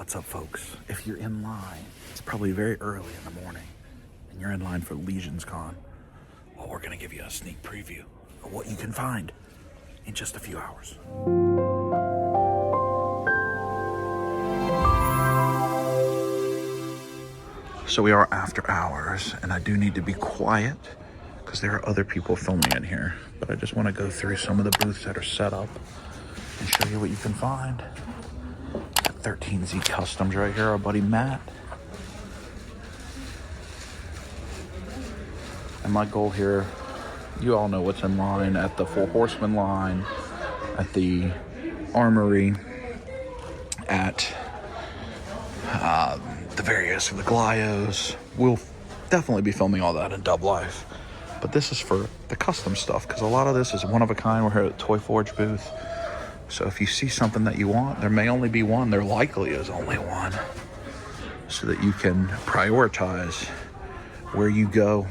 What's up, folks? If you're in line, it's probably very early in the morning, and you're in line for LegionsCon, well, we're gonna give you a sneak preview of what you can find in just a few hours. So we are after hours, and I do need to be quiet because there are other people filming in here, but I just want to go through some of the booths that are set up and show you what you can find. 13Z Customs right here, our buddy Matt. And my goal here, you all know what's in line at the Four Horsemen line, at the Armory, at the various, the Glyos. We'll definitely be filming all that in Dub Life. But this is for the custom stuff, because a lot of this is one of a kind. We're here at the Toy Forge booth. So if you see something that you want, there may only be one, there likely is only one, so that you can prioritize where you go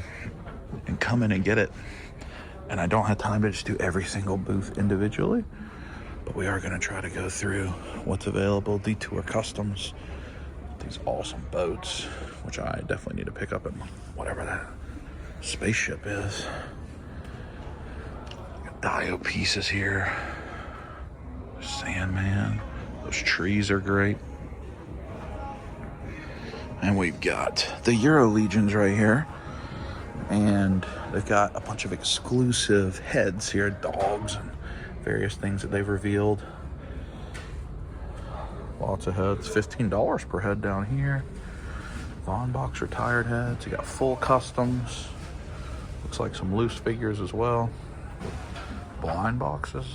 and come in and get it. And I don't have time to just do every single booth individually, but we are gonna try to go through what's available. Detour Customs, these awesome boats, which I definitely need to pick up in whatever that spaceship is. Got Dio pieces here. Sandman, those trees are great. And we've got the Euro Legions right here, and they've got a bunch of exclusive heads here, dogs and various things that they've revealed. Lots of heads, $15 per head down here. Von Box retired heads. You got full customs, looks like some loose figures as well, blind boxes.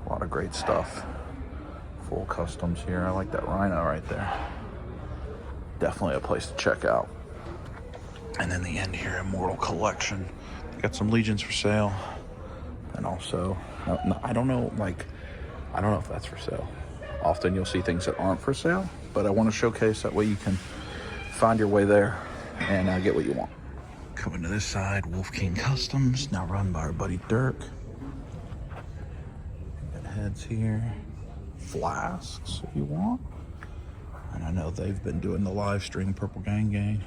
A lot of great stuff. Full customs here. I like that rhino right there. Definitely a place to check out. And then the end here, Immortal Collection. Got some Legions for sale. And also, I don't know if that's for sale. Often you'll see things that aren't for sale, but I want to showcase that way you can find your way there and get what you want. Coming to this side, Wolf King Customs, now run by our buddy Dirk. Heads here, flasks if you want, and I know they've been doing the live stream. Purple Gang.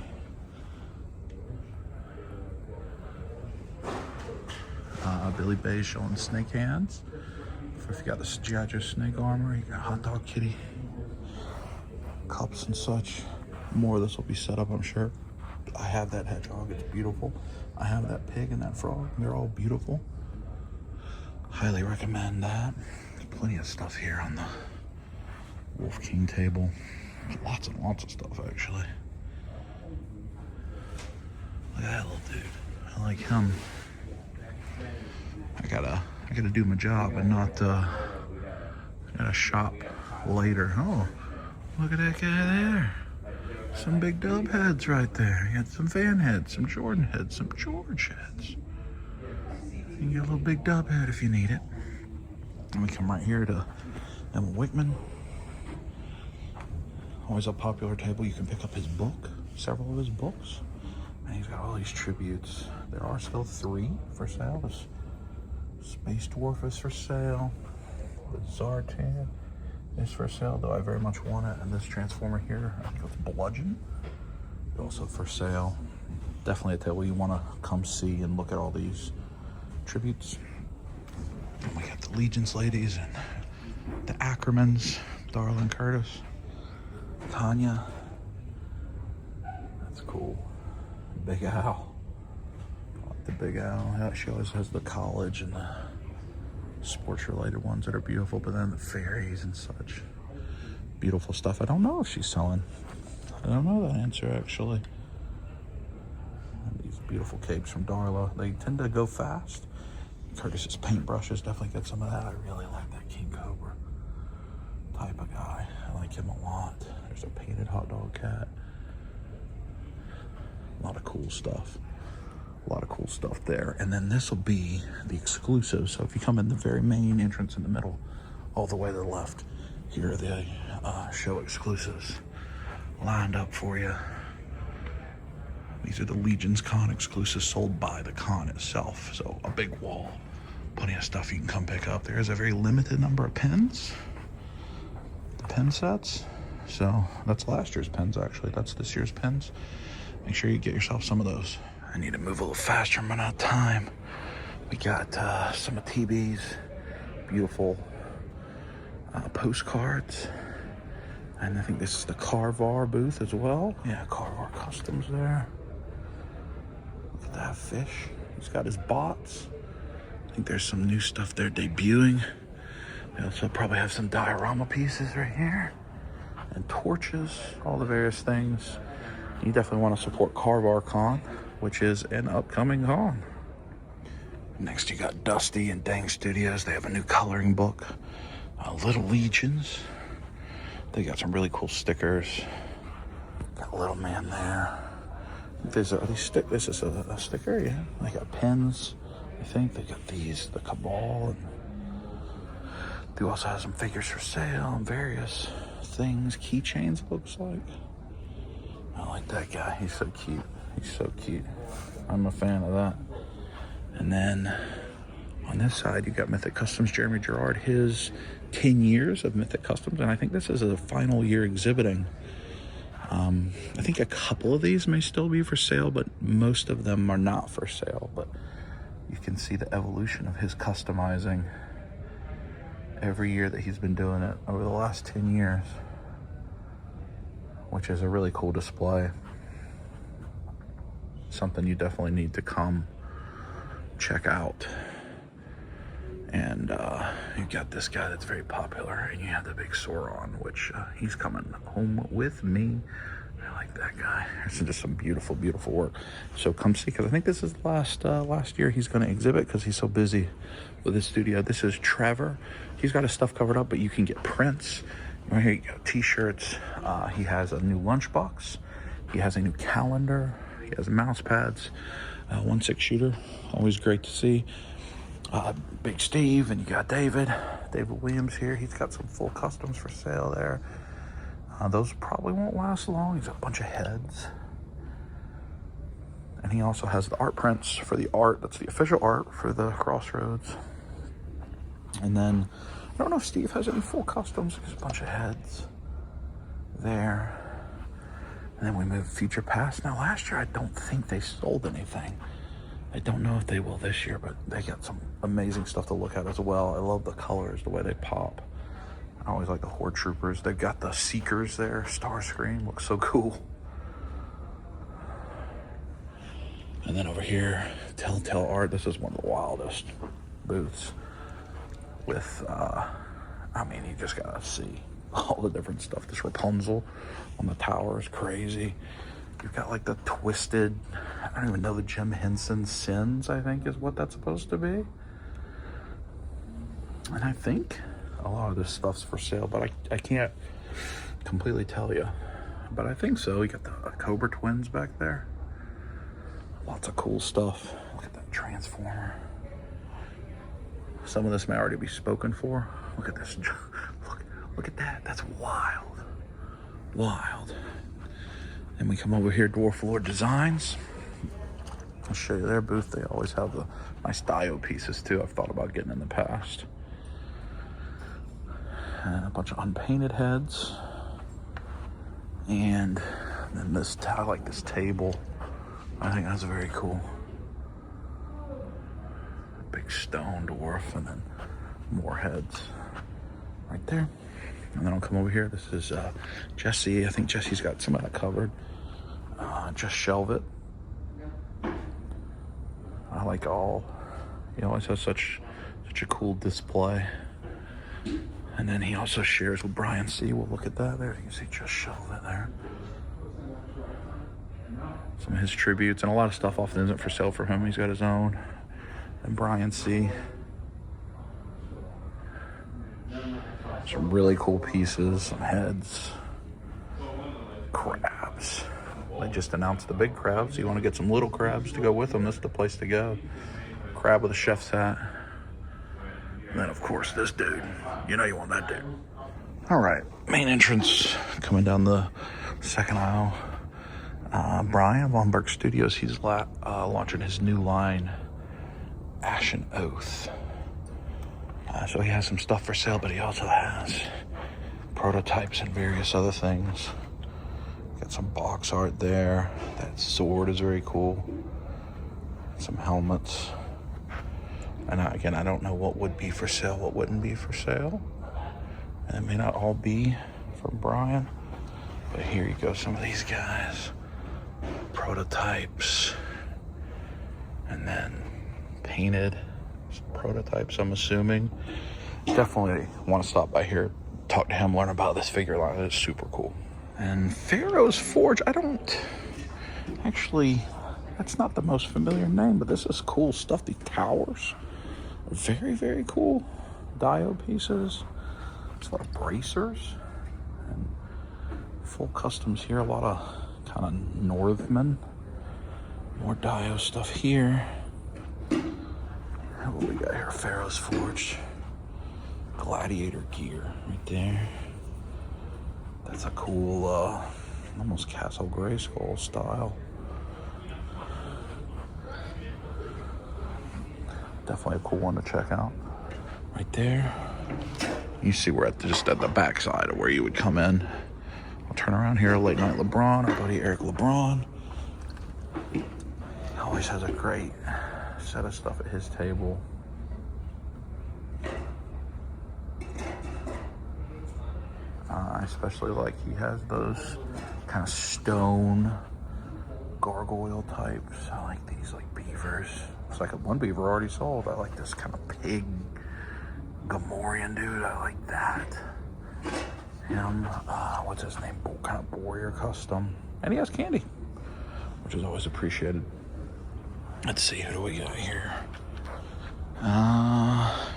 Billy Bay showing snake hands. If you got the G.I. Joe snake armor, you got Hot Dog Kitty cups and such. More of this will be set up, I'm sure. I have that hedgehog, it's beautiful. I have that pig and that frog, they're all beautiful. Highly recommend that. Plenty of stuff here on the Wolf King table. Lots and lots of stuff, actually. Look at that little dude. I like him. I gotta do my job and not gotta shop later. Oh, look at that guy there. Some big dub heads right there. You got some fan heads, some Jordan heads, some George heads. You can get a little big dub head if you need it. And we come right here to Emma Wickman. Always a popular table. You can pick up his book, several of his books. And he's got all these tributes. There are still 3 for sale. This Space Dwarf is for sale. The Zartan is for sale, though I very much want it. And this Transformer here, I think it's Bludgeon, also for sale. Definitely a table you want to come see and look at all these tributes. And we got the Legions ladies and the Ackermans, Darlene Curtis, Tanya. That's cool. Big Al. I like the Big Al. Yeah, she always has the college and the sports related ones that are beautiful, but then the fairies and such. Beautiful stuff. I don't know if she's selling. I don't know that answer, actually. And these beautiful capes from Darla. They tend to go fast. Curtis's paintbrushes, definitely get some of that. I really like that King Cobra type of guy. I like him a lot. There's a painted hot dog cat. A lot of cool stuff. A lot of cool stuff there. And then this will be the exclusive. So if you come in the very main entrance in the middle, all the way to the left, here are the show exclusives lined up for you. These are the LegionsCon exclusives sold by the con itself. So a big wall Plenty of stuff you can come pick up. There's a very limited number of pens, the pen sets. So that's last year's pens, actually. That's this year's pens. Make sure you get yourself some of those. I need to move a little faster. I'm running out of time. We got some of TB's beautiful postcards. And I think this is the Carvar booth as well. Yeah, Carvar Customs there. Look at that fish. He's got his bots. I think there's some new stuff there debuting. They also probably have some diorama pieces right here. And torches, all the various things. You definitely want to support CarvarCon, which is an upcoming con. Next you got Dusty and Dang Studios. They have a new coloring book. Little Legions. They got some really cool stickers. Got a little man there. This is a sticker, yeah. They got pens. I think they got these, the Cabal, and they also have some figures for sale and various things. Keychains, it looks like. I like that guy. He's so cute. He's so cute. I'm a fan of that. And then on this side, you got Mythic Customs, Jeremy Gerard, his 10 years of Mythic Customs, and I think this is a final year exhibiting. I think a couple of these may still be for sale, but most of them are not for sale. But you can see the evolution of his customizing every year that he's been doing it over the last 10 years, which is a really cool display. Something you definitely need to come check out. And you got this guy that's very popular, and you have the big Sauron, which he's coming home with me. I like that guy. There's just some beautiful, beautiful work. So come see, because I think this is the last year he's going to exhibit because he's so busy with his studio. This is Trevor. He's got his stuff covered up, but you can get prints. Right here you got t-shirts. He has a new lunchbox. He has a new calendar. He has mouse pads. 1/6 shooter. Always great to see. Big Steve, and you got David Williams here. He's got some full customs for sale there. Those probably won't last long. He's got a bunch of heads. And he also has the art prints for the art. That's the official art for the Crossroads. And then, I don't know if Steve has any full customs. There's a bunch of heads there. And then we move future past. Now, last year, I don't think they sold anything. I don't know if they will this year, but they got some amazing stuff to look at as well. I love the colors, the way they pop. I always like the Horde Troopers. They've got the Seekers there. Starscream looks so cool. And then over here, Telltale Art. This is one of the wildest booths with, I mean, you just gotta see all the different stuff. This Rapunzel on the tower is crazy. You've got like the twisted, I don't even know, the Jim Henson Sins, I think is what that's supposed to be. And I think a lot of this stuff's for sale, but I can't completely tell you. But I think so. You got the Cobra Twins back there. Lots of cool stuff. Look at that Transformer. Some of this may already be spoken for. Look at this. Look at that. That's wild. Wild. Then we come over here, Dwarf Lord Designs. I'll show you their booth. They always have the nice dio pieces too. I've thought about getting in the past. And a bunch of unpainted heads. And then this, I like this table. I think that's very cool. Big stone dwarf, and then more heads right there. And then I'll come over here. This is Jesse. I think Jesse's got some of that covered. Just shelve it. I like all. He always has such a cool display. And then he also shares with Brian C. We'll look at that there. You can see just shelve it there. Some of his tributes, and a lot of stuff often isn't for sale for him. He's got his own. And Brian C. Some really cool pieces, some heads, crabs. They just announced the big crabs. You want to get some little crabs to go with them, this is the place to go. Crab with a chef's hat. And then, of course, this dude. You know you want that dude. All right, main entrance, coming down the second aisle. Brian Von Berg Studios, he's launching his new line, Ashen Oath. So he has some stuff for sale, but he also has prototypes and various other things. Got some box art there. That sword is very cool. Some helmets. And again, I don't know what would be for sale, what wouldn't be for sale. And it may not all be from Brian. But here you go, some of these guys. Prototypes. And then painted prototypes, I'm assuming. Definitely want to stop by here, talk to him, learn about this figure line. It's super cool. And Pharaoh's Forge, I don't actually, that's not the most familiar name, but this is cool stuff. The towers are very, very cool. Dio pieces. There's a lot of bracers and full customs here. A lot of kind of Northmen. More Dio stuff here. What we got here? Pharaoh's Forge. Gladiator gear right there. That's a cool, almost Castle Grayskull style. Definitely a cool one to check out. Right there. You see we're just at the back side of where you would come in. I'll turn around here. Late Night LeBron, our buddy Eric LeBron. Always has a great set of stuff at his table. I especially like he has those kind of stone gargoyle types. I like these like beavers. It's like one beaver already sold. I like this kind of pig Gamorrean dude. I like that. Him, what's his name? Kind of warrior custom. And he has candy, which is always appreciated. Let's see, who do we got here?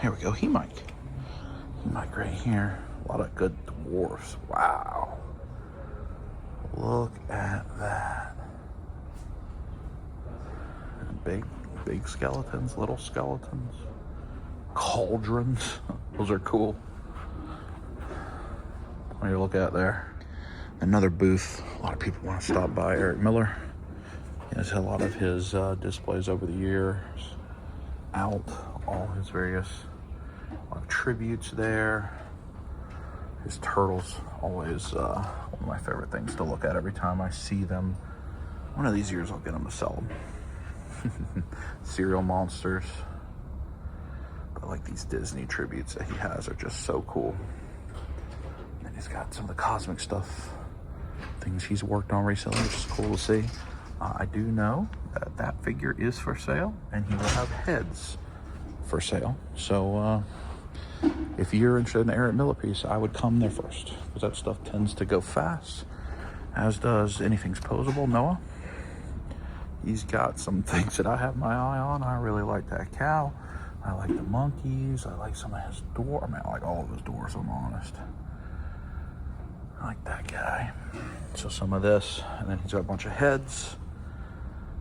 Here we go, He-Mike. He-Mike right here. A lot of good dwarfs. Wow. Look at that. Big skeletons, little skeletons. Cauldrons. Those are cool. What do you look at there? Another booth. A lot of people want to stop by. Eric Miller. He has a lot of his displays over the years out. All his various tributes there. His turtles, always one of my favorite things to look at every time I see them. One of these years I'll get them to sell them. Cereal monsters. But like these Disney tributes that he has are just so cool. And he's got some of the cosmic stuff, things he's worked on recently, which is cool to see. I do know that that figure is for sale, and he will have heads for sale. So if you're interested in the Eric Miller piece, I would come there first, because that stuff tends to go fast, as does Anything's Posable. Noah, he's got some things that I have my eye on. I really like that cow. I like the monkeys. I like some of his dwarves. I mean, I like all of his dwarves, I'm honest. I like that guy. So some of this, and then he's got a bunch of heads,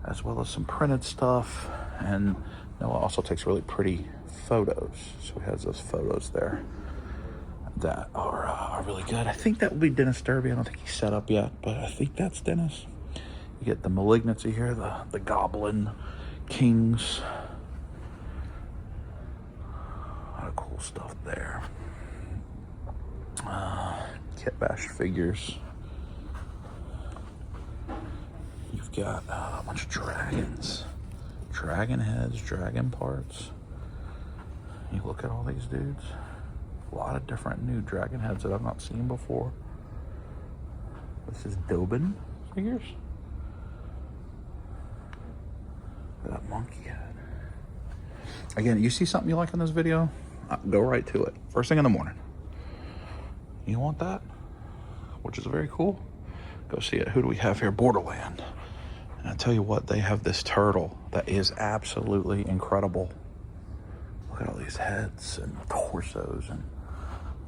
as well as some printed stuff. And Noah also takes really pretty photos. So he has those photos there that are really good. I think that will be Dennis Derby. I don't think he's set up yet, but I think that's Dennis. You get the Malignancy here, the Goblin Kings. A lot of cool stuff there. Kit Bash figures. You've got a bunch of dragons. Dragon heads, dragon parts. You look at all these dudes. A lot of different new dragon heads that I've not seen before. This is Dobin figures. That monkey head. Again, you see something you like in this video, go right to it. First thing in the morning. You want that? Which is very cool. Go see it. Who do we have here? Borderland. And I tell you what, they have this turtle that is absolutely incredible. Look at all these heads and torsos, and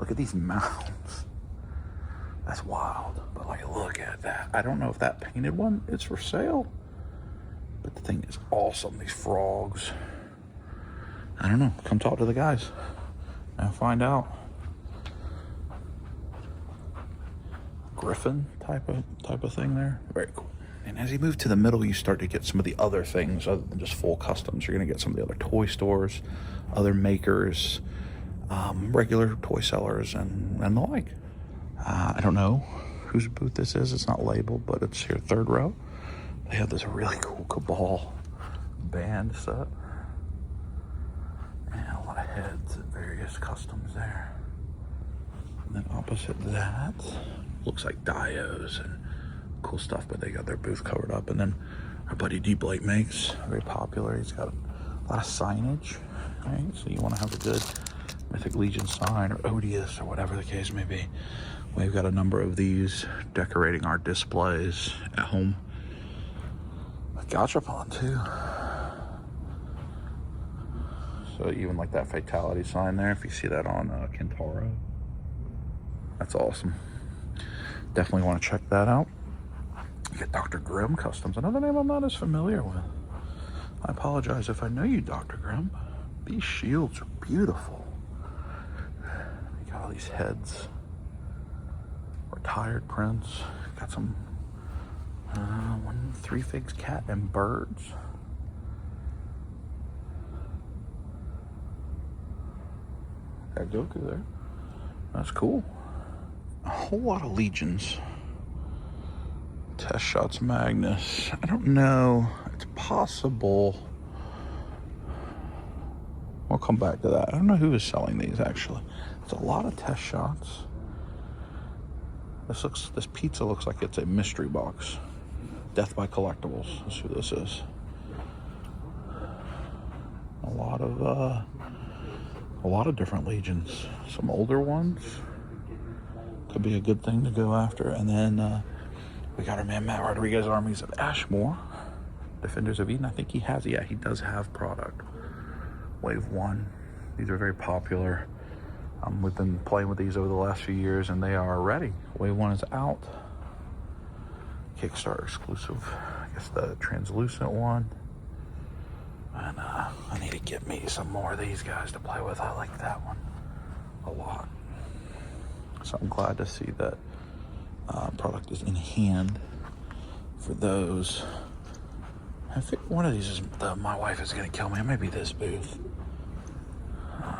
look at these mouths. That's wild. But like, look at that. I don't know if that painted one is for sale, but the thing is awesome. These frogs. I don't know. Come talk to the guys and find out. Griffin type of thing there. Very cool. And as you move to the middle, you start to get some of the other things other than just full customs. You're going to get some of the other toy stores, other makers. regular toy sellers and the like. I don't know whose booth this is. It's not labeled, but it's here, third row. They have this really cool Cabal band set. And a lot of heads at various customs there. And then opposite that, looks like dios and cool stuff, but they got their booth covered up. And then our buddy D. Blake makes, very popular. He's got a lot of signage, right? So you want to have a good Mythic Legion sign or Odious or whatever the case may be. We've got a number of these decorating our displays at home. A Gachapon too. So even like that Fatality sign there, if you see that on Kintaro, that's awesome. Definitely want to check that out. You get Dr. Grimm Customs, another name I'm not as familiar with. I apologize if I know you, Dr. Grimm. These shields are beautiful. You got all these heads, retired prints. Got some three figs cat and birds. Got Goku there. That's cool. A whole lot of Legions. Test Shots Magnus. I don't know. It's possible. We'll come back to that. I don't know who is selling these actually. It's a lot of Test Shots. This pizza looks like it's a mystery box. Death by Collectibles. That's who this is. A lot of different Legions. Some older ones. Could be a good thing to go after. And then we got our man Matt Rodriguez, Armies of Ashmore. Defenders of Eden. I think he does have product. Wave 1. These are very popular. We've been playing with these over the last few years and they are ready. Wave 1 is out. Kickstarter exclusive. I guess the translucent one. And I need to get me some more of these guys to play with. I like that one a lot. So I'm glad to see that product is in hand for those. I think one of these is my wife is going to kill me. It might be this booth.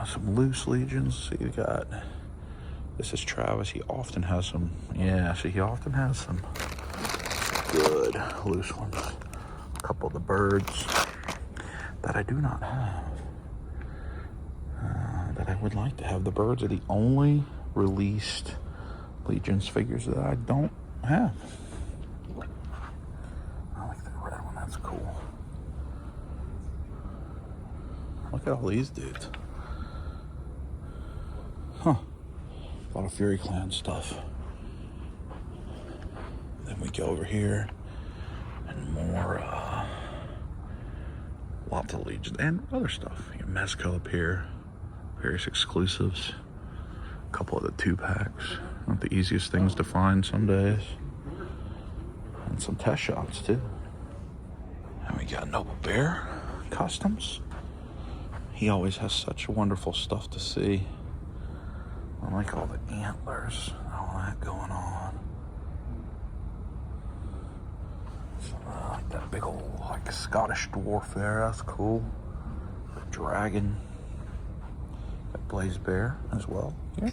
Some loose Legions. So you got, this is Travis. He often has some, he often has some good loose ones. A couple of the birds that I do not have. That I would like to have. The birds are the only released Legions figures that I don't have. I like that red one. That's cool. Look at all these dudes. Huh. A lot of Fury Clan stuff. Then we go over here and more lots of Legions and other stuff. You know, Mezco up here, various exclusives, a couple of the 2-packs. Not the easiest things to find some days. And some Test Shots too. And we got Noble Bear Customs. He always has such wonderful stuff to see. I like all the antlers, all that going on. So, I like that big old Scottish dwarf there, that's cool. The dragon. Got Blaze Bear as well here.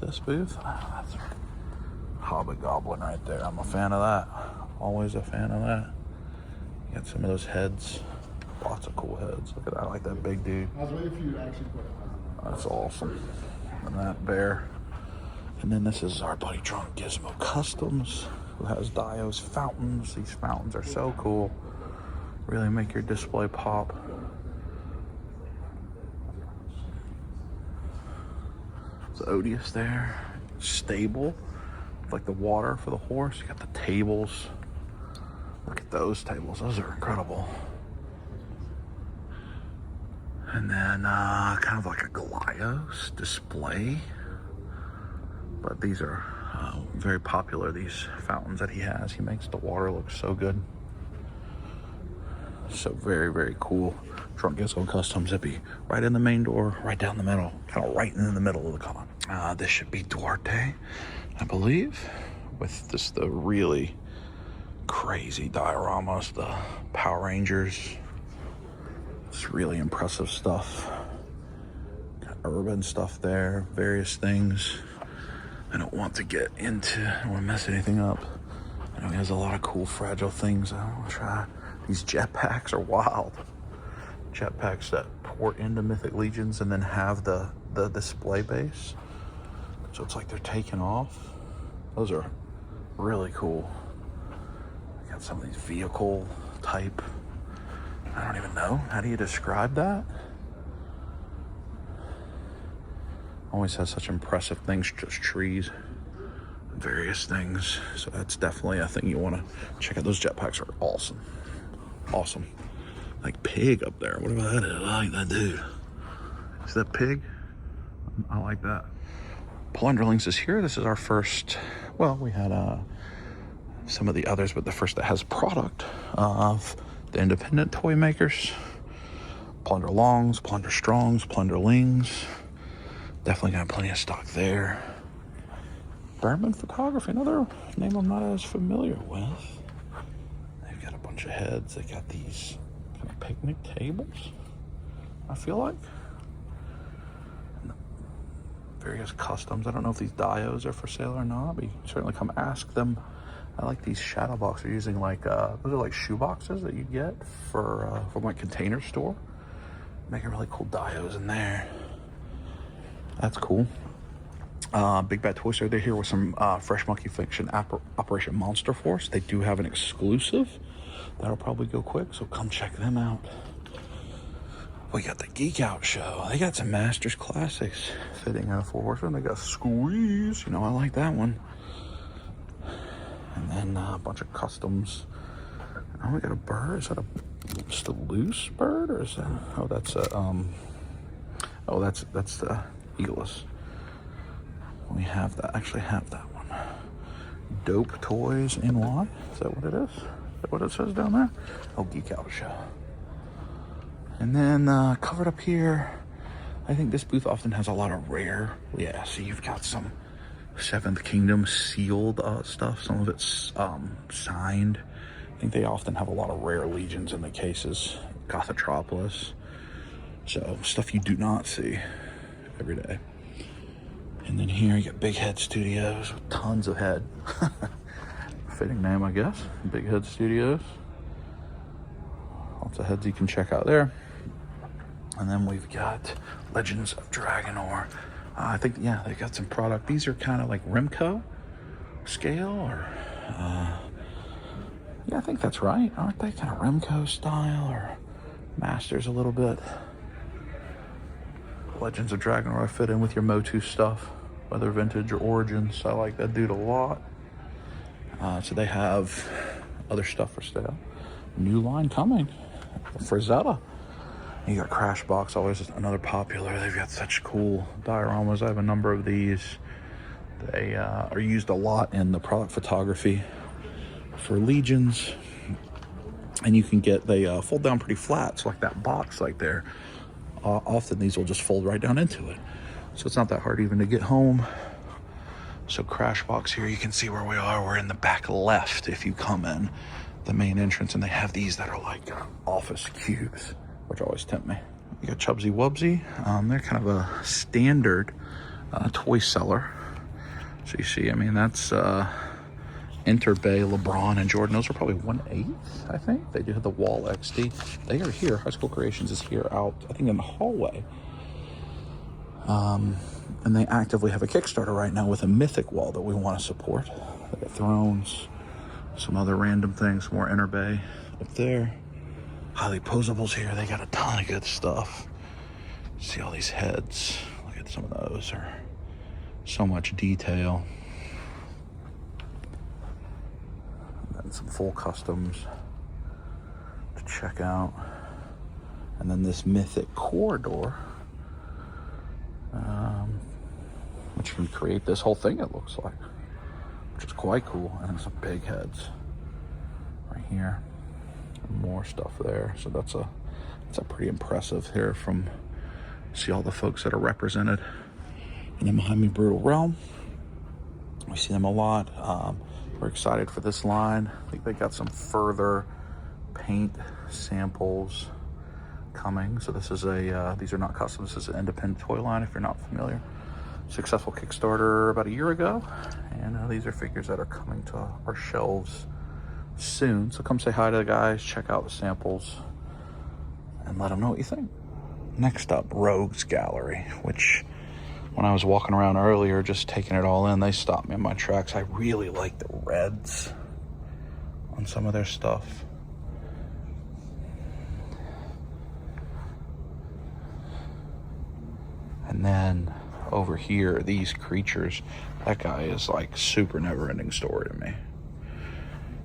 This booth. That's Hobgoblin right there. I'm a fan of that. Always a fan of that. You got some of those heads. Lots of cool heads. Look at that. I like that big dude. I was waiting for you to actually put it. That's awesome. And that bear. And then this is our buddy Drunk Gizmo Customs, who has Dio's fountains. These fountains are so cool. Really make your display pop. It's Odious there. Stable. Like the water for the horse. You got the tables. Look at those tables. Those are incredible. And then kind of like a Goliath display. But these are very popular, these fountains that he has. He makes the water look so good. So very, very cool. Drunk Gizmo Customs. It'd be right in the main door, right down the middle. Kind of right in the middle of the con. This should be Duarte, I believe. With just the really crazy dioramas, the Power Rangers. It's really impressive stuff. Got urban stuff there, various things. I don't want to get into, I don't want to mess anything up. I know he has a lot of cool fragile things I want to try. These jetpacks are wild. Jetpacks that port into Mythic Legions and then have the display base. So it's like they're taking off. Those are really cool. I got some of these vehicle type. I don't even know. How do you describe that? Always has such impressive things, just trees, various things. So that's definitely a thing you want to check out. Those jetpacks are awesome. Awesome. Like Pig up there, whatever that is. I like that dude. Is that Pig? I like that. Plunderlings is here. This is our first, well, we had some of the others, but the first that has product of the independent toy makers. Plunder Longs, Plunder Strongs, Plunderlings. Definitely got plenty of stock there. Berman Photography, another name I'm not as familiar with. They've got a bunch of heads. They got these kind of picnic tables, I feel like. And various customs. I don't know if these dios are for sale or not, but you can certainly come ask them. I like these shadow boxes. They're using like, those are like shoe boxes that you get for from like Container Store. Making really cool dios in there. That's cool. Big Bad Toy Store, they're here with some Fresh Monkey Fiction Operation Monster Force. They do have an exclusive. That'll probably go quick, so come check them out. We got the Geek Out Show. They got some Masters Classics fitting in a 4 Horsemen. They got Squeeze. You know, I like that one. And then a bunch of customs. Oh, we got a bird. Is that just a loose bird, or is that? Oh, that's a oh, that's the Eagles. We have that. Actually, have that one. Dope Toys NY. Is that what it is? Is that what it says down there? Oh, Geek Out Show. And then covered up here, I think this booth often has a lot of rare. Yeah, so you've got some Seventh Kingdom sealed stuff. Some of it's signed. I think they often have a lot of rare Legions in the cases. Gothotropolis. So stuff you do not see every day. And then here you got Big Head Studios with tons of head. Fitting name, I guess. Big Head Studios. Lots of heads you can check out there. And then we've got Legends of Dragonor. I think, yeah, they got some product. These are kind of like Remco scale, or yeah, I think that's right. Aren't they kind of Remco style, or Masters a little bit? Legends of Dragonor, I fit in with your Motu stuff, whether vintage or origins. I like that dude a lot. So they have other stuff for sale. New line coming. Frazetta. You got Crashbox, always another popular. They've got such cool dioramas. I have a number of these. They are used a lot in the product photography for Legions. And you can get, they fold down pretty flat. So like that box like there, often these will just fold right down into it. So it's not that hard even to get home. So Crashbox here, you can see where we are. We're in the back left if you come in the main entrance, and they have these that are like office cubes, which always tempt me. You got Chubsy Wubsy. They're kind of a standard toy seller. So you see, I mean, that's Interbay, LeBron, and Jordan. Those are probably 1/8, I think. They do have the Wall XD. They are here. High School Creations is here out, I think, in the hallway. And they actively have a Kickstarter right now with a Mythic wall that we want to support. They got Thrones, some other random things, more Interbay up there. Highly Posables here. They got a ton of good stuff. See all these heads. Look at some of those. Are so much detail. And then some full customs to check out. And then this Mythic corridor, which can create this whole thing, it looks like, which is quite cool. And some big heads right here. More stuff there. So that's a pretty impressive here from, see all the folks that are represented. And then behind me, Brutal Realm. We see them a lot. We're excited for this line. I think they got some further paint samples coming. So this is a, these are not custom, this is an independent toy line if you're not familiar. Successful Kickstarter about a year ago. And these are figures that are coming to our shelves soon. So come say hi to the guys, check out the samples, and let them know what you think. Next up, Rogues Gallery, which when I was walking around earlier, just taking it all in, they stopped me in my tracks. I really like the reds on some of their stuff. And then over here, these creatures, that guy is like super never-ending story to me.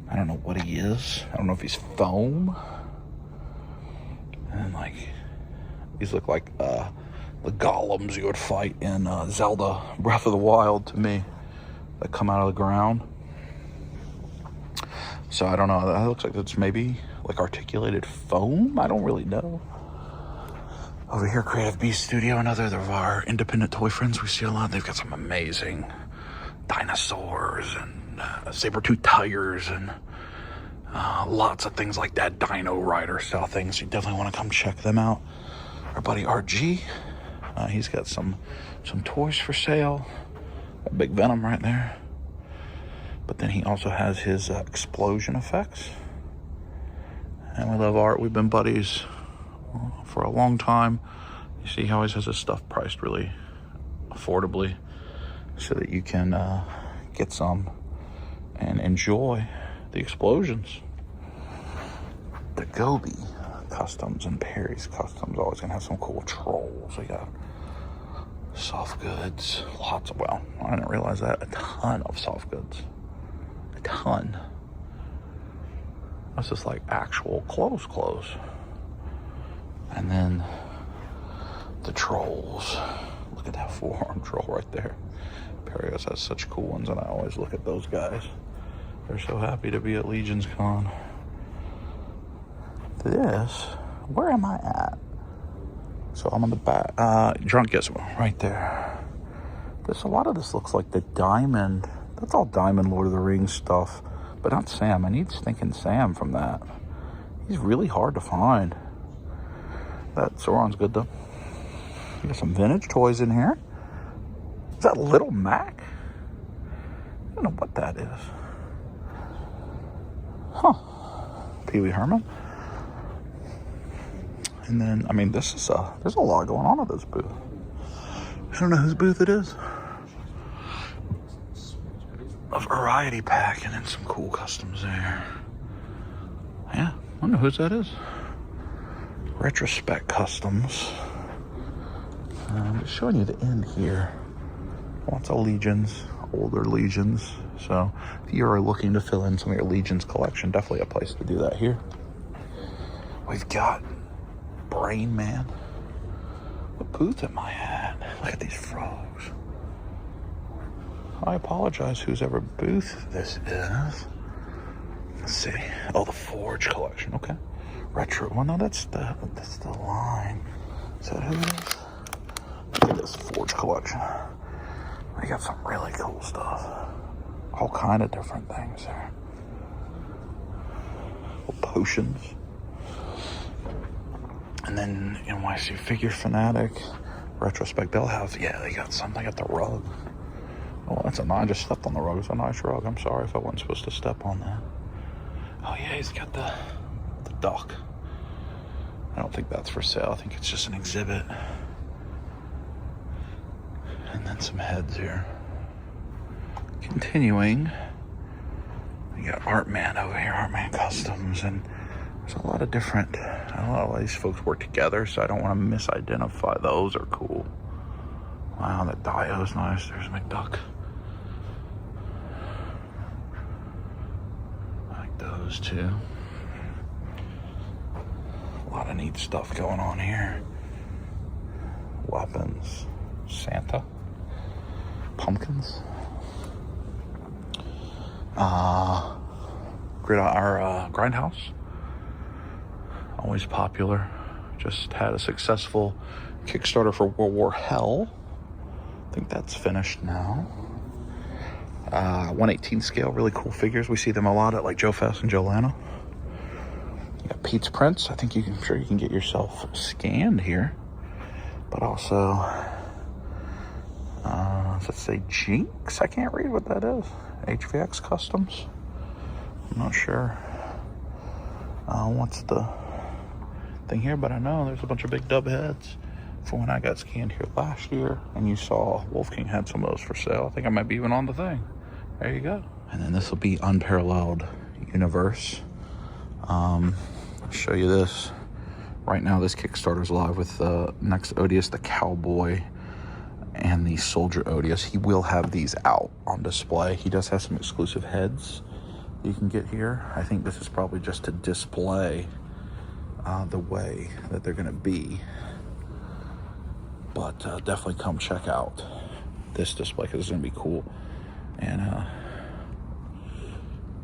I don't know what he is. I don't know if he's foam. And like, these look like the golems you would fight in Zelda Breath of the Wild to me, that come out of the ground. So I don't know, that looks like it's maybe like articulated foam. I don't really know. Over here, Creative Beast Studio, another of our independent toy friends we see a lot. They've got some amazing dinosaurs and saber-tooth tigers and lots of things like that, Dino Rider style things. You definitely want to come check them out. Our buddy RG, he's got some toys for sale. A big Venom right there. But then he also has his explosion effects. And we love Art. We've been buddies for a long time. You see, he always has his stuff priced really affordably so that you can get some and enjoy the explosions. The Gobi Customs and Perry's Customs always gonna have some cool trolls. We got soft goods, lots of, well, I didn't realize that, a ton of soft goods. A ton. That's just like actual clothes. And then the trolls. Look at that four-armed troll right there. Perry's has such cool ones, and I always look at those guys. They're so happy to be at LegionsCon. This, where am I at? So I'm on the back. Drunk Gizmo, right there. A lot of this looks like the Diamond. That's all Diamond Lord of the Rings stuff, but not Sam. I need Stinking Sam from that. He's really hard to find. That Sauron's good though. You got some vintage toys in here. Is that Little Mac? I don't know what that is. Huh. Pee Wee Herman. And then, I mean, there's a lot going on at this booth. I don't know whose booth it is. A variety pack and then some cool customs there. Yeah, I don't know whose that is. Retrospect Customs. I'm just showing you the end here. Lots of Legions, older Legions. So if you are looking to fill in some of your Legions collection, definitely a place to do that here. We've got Brain Man. What booth am I at? Look at these frogs. I apologize whose ever booth this is. Let's see. Oh, the Forge collection. Okay. Retro. Well, no, that's the line. Is that who it is? Look at this Forge collection. We got some really cool stuff. All kind of different things there. Potions. And then NYC Figure Fanatic, Retrospect, they'll have, yeah, they got something at the rug. Oh, that's I just stepped on the rug. It's a nice rug. I'm sorry if I wasn't supposed to step on that. Oh yeah, he's got the duck. I don't think that's for sale. I think it's just an exhibit. And then some heads here. Continuing, we got Art Man over here, Art Man Customs, and there's a lot of these folks work together, so I don't want to misidentify. Those are cool. Wow, that Dio's nice. There's McDuck. I like those too. A lot of neat stuff going on here. Weapons, Santa, pumpkins. Grindhouse. Always popular. Just had a successful Kickstarter for World War Hell. I think that's finished now. 1/18 scale, really cool figures. We see them a lot at like Joe Fest and Joe Lano. You got Pete's prints. I think I'm sure you can get yourself scanned here. But also, does it say Jinx? I can't read what that is. HVX Customs. I'm not sure what's the thing here, but I know there's a bunch of big dub heads from when I got scanned here last year, and you saw Wolf King had some of those for sale. I think I might be even on the thing. There you go. And then this will be Unparalleled Universe. I'll show you this. Right now, this Kickstarter's live with the next Odious, the Cowboy, and the Soldier Odious. He will have these out on display. He does have some exclusive heads you can get here. I think this is probably just to display the way that they're going to be. But definitely come check out this display because it's going to be cool. And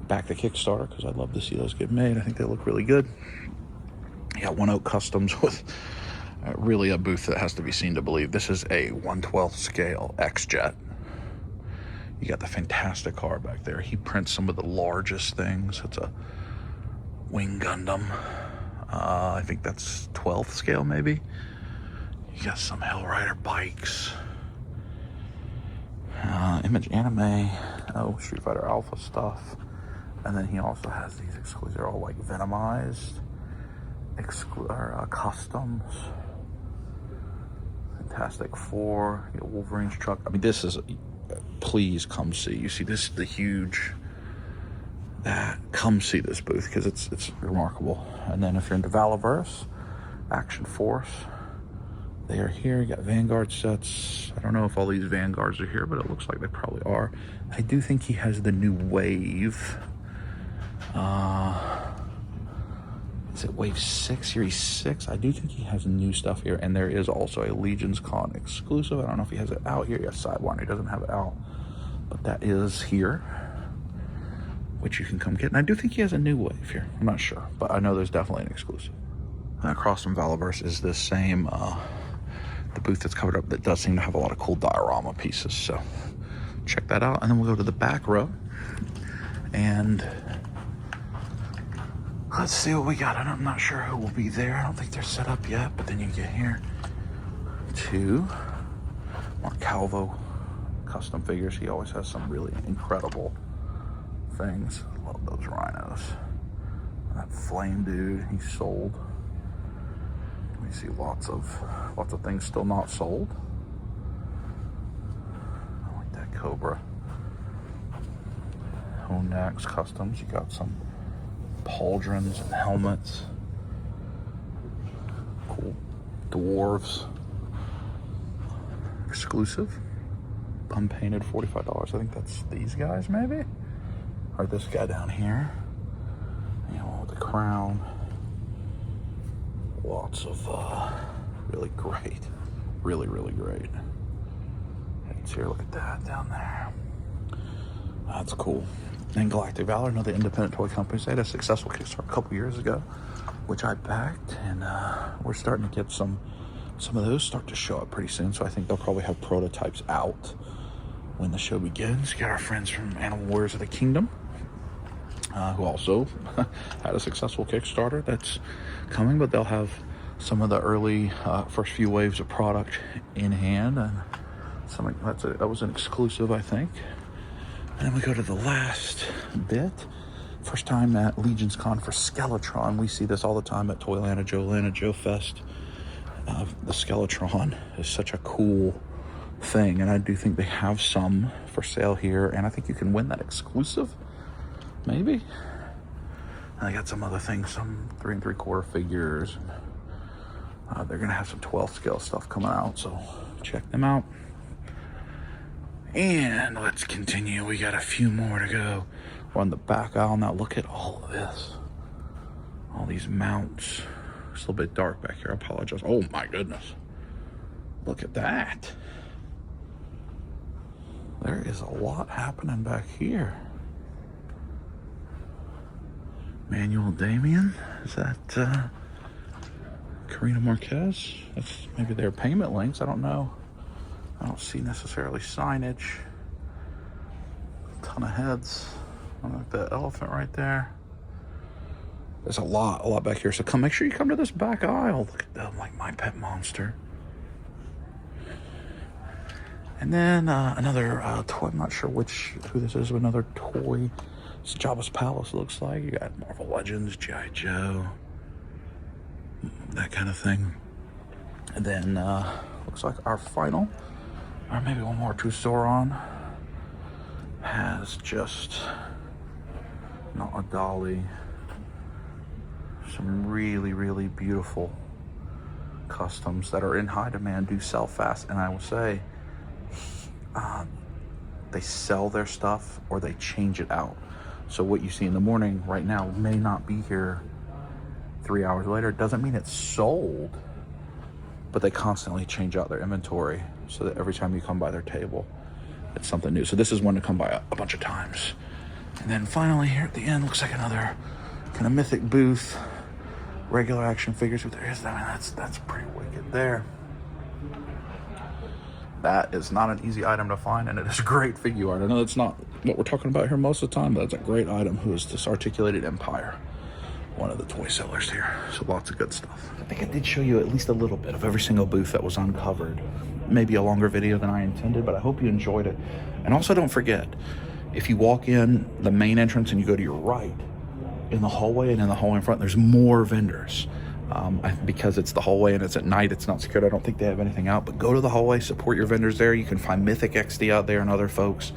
back to Kickstarter because I'd love to see those get made. I think they look really good. You got One Oak Customs with really a booth that has to be seen to believe. This is a 1/12 scale X-Jet. You got the fantastic car back there. He prints some of the largest things. It's a Wing Gundam. I think that's 12th scale maybe. You got some Hell Rider bikes. Image Anime. Oh, Street Fighter Alpha stuff. And then he also has these exclusive. They're all like Venomized. Customs. Fantastic Four. You got Wolverine's truck. I mean, this is... Please come see. You see, this is the huge... come see this booth because it's remarkable. And then if you're into Valaverse, Action Force, they are here. You got Vanguard sets. I don't know if all these Vanguards are here, but it looks like they probably are. I do think he has the new Wave. Is it Wave 6, Series 6? I do think he has new stuff here. And there is also a LegionsCon exclusive. I don't know if he has it out here. Yes, Sidewinder. He doesn't have it out. But that is here, which you can come get. And I do think he has a new Wave here. I'm not sure, but I know there's definitely an exclusive. And across from Valaverse is this same, the booth that's covered up that does seem to have a lot of cool diorama pieces. So check that out. And then we'll go to the back row and let's see what we got. I'm not sure who will be there. I don't think they're set up yet, but then you get here to Mark Calvo custom figures. He always has some really incredible things. Love those rhinos. And that flame dude, he sold. We see lots of things still not sold. I like that Cobra. Honax Customs. You got some pauldrons and helmets. Cool dwarves. Exclusive. Unpainted, $45. I think that's these guys maybe? Or this guy down here. You know, with the crown. Lots of really great. Really, really great. Heads here, look at that down there. That's cool. And Galactic Valor, another independent toy company. They had a successful Kickstarter a couple years ago, which I backed, and we're starting to get some of those start to show up pretty soon. So I think they'll probably have prototypes out when the show begins. Got our friends from Animal Warriors of the Kingdom, who also had a successful Kickstarter that's coming, but they'll have some of the early first few waves of product in hand, and something that was an exclusive, I think. And then we go to the last bit. First time at LegionsCon for Skeletron. We see this all the time at Toylanta, Joe Fest. The Skeletron is such a cool thing, and I do think they have some for sale here, and I think you can win that exclusive, maybe. And I got some other things, some 3 3/4 figures. They're gonna have some 12th scale stuff coming out, so check them out. And let's continue. We got a few more to go. We're on the back aisle now. Look at all of this. All these mounts. It's a little bit dark back here. I apologize. Oh my goodness. Look at that. There is a lot happening back here. Manuel Damian. Is that Karina Marquez? That's maybe their payment links. I don't know. I don't see necessarily signage. A ton of heads. I like that elephant right there. There's a lot back here. So make sure you come to this back aisle. Look at them, like My Pet Monster. And then another toy. I'm not sure who this is, but another toy. It's Jabba's Palace, looks like. You got Marvel Legends, G.I. Joe, that kind of thing. And then looks like our final, or maybe one more, Tuzoran has just not a dolly. Some really beautiful customs that are in high demand, do sell fast, and I will say they sell their stuff or they change it out. So what you see in the morning right now may not be here 3 hours later. It doesn't mean it's sold, but they constantly change out their inventory so that every time you come by their table, it's something new. So this is one to come by a bunch of times. And then finally here at the end, looks like another kind of mythic booth. Regular action figures with theirs. I mean, that's pretty wicked there. That is not an easy item to find, and it is great figure art. I know that's not what we're talking about here most of the time, but that's a great item. Who is this Articulated Empire? One of the toy sellers here. So lots of good stuff. I think I did show you at least a little bit of every single booth that was uncovered. Maybe a longer video than I intended, but I hope you enjoyed it. And also don't forget, if you walk in the main entrance and you go to your right, in the hallway and in the hallway in front, there's more vendors. Because it's the hallway and it's at night, it's not secured. I don't think they have anything out, but go to the hallway, support your vendors there. You can find Mythic XD out there and other folks.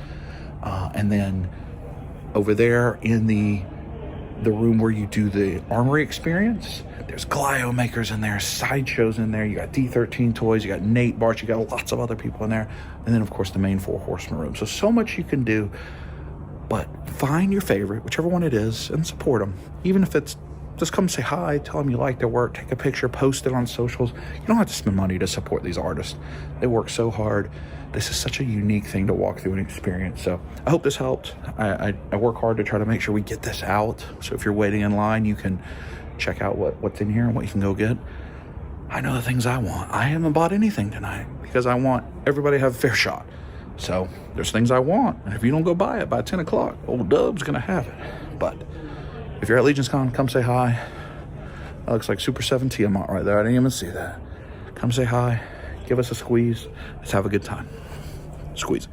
And then over there in the room where you do the armory experience, there's Glio makers in there, sideshows in there. You got D13 toys, you got Nate Bart, you got lots of other people in there. And then of course the main 4 horsemen room. So much you can do, but find your favorite, whichever one it is, and support them. Even if it's just come say hi, tell them you like their work, take a picture, post it on socials. You don't have to spend money to support these artists. They work so hard. This is such a unique thing to walk through and experience. So I hope this helped. I work hard to try to make sure we get this out. So if you're waiting in line, you can check out what's in here and what you can go get. I know the things I want. I haven't bought anything tonight because I want everybody to have a fair shot. So there's things I want. And if you don't go buy it by 10 o'clock, old Dub's going to have it. But if you're at LegionsCon, come say hi. That looks like Super 7 Tiamat right there. I didn't even see that. Come say hi. Give us a squeeze. Let's have a good time. Squeeze.